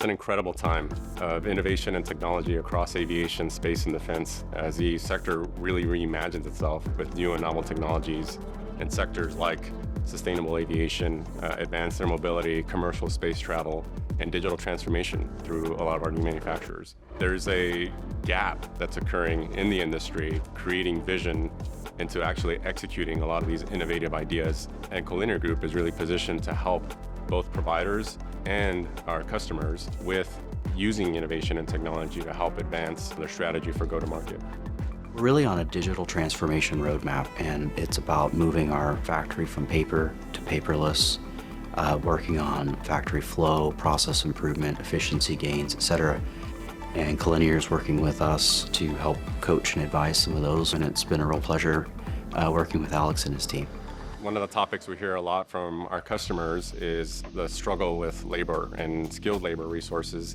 an incredible time of innovation and technology across aviation, space, and defense as the sector really reimagines itself with new and novel technologies in sectors like sustainable aviation, advanced air mobility, commercial space travel, and digital transformation through a lot of our new manufacturers. There's a gap that's occurring in the industry, creating vision into actually executing a lot of these innovative ideas. And Collinear Group is really positioned to help both providers and our customers with using innovation and technology to help advance their strategy for go-to-market. We're really on a digital transformation roadmap, and it's about moving our factory from paper to paperless, working on factory flow, process improvement, efficiency gains, etc. And Collinear is working with us to help coach and advise some of those, and it's been a real pleasure working with Alex and his team. One of the topics we hear a lot from our customers is the struggle with labor and skilled labor resources.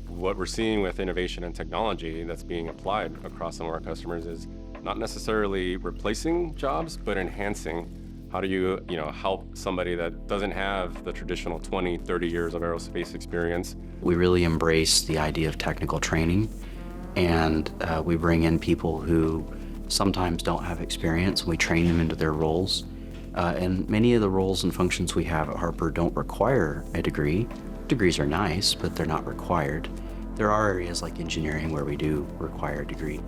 What we're seeing with innovation and technology that's being applied across some of our customers is not necessarily replacing jobs, but enhancing. How do you help somebody that doesn't have the traditional 20, 30 years of aerospace experience? We really embrace the idea of technical training, and we bring in people who sometimes don't have experience. We train them into their roles. And many of the roles and functions we have at Harper don't require a degree. Degrees are nice, but they're not required. There are areas like engineering where we do require a degree.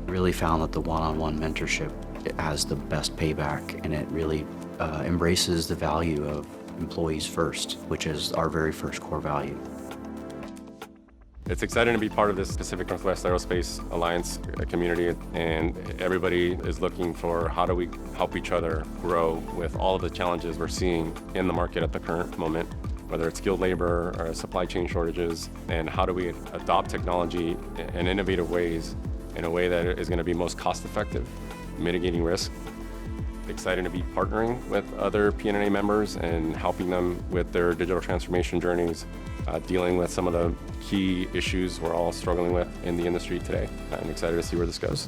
We really found that the one-on-one mentorship has the best payback, and it really embraces the value of employees first, which is our very first core value. It's exciting to be part of this Pacific Northwest Aerospace Alliance community, and everybody is looking for how do we help each other grow with all of the challenges we're seeing in the market at the current moment, whether it's skilled labor or supply chain shortages, and how do we adopt technology in innovative ways in a way that is going to be most cost-effective, mitigating risk. Excited to be partnering with other PNNA members and helping them with their digital transformation journeys, dealing with some of the key issues we're all struggling with in the industry today. I'm excited to see where this goes.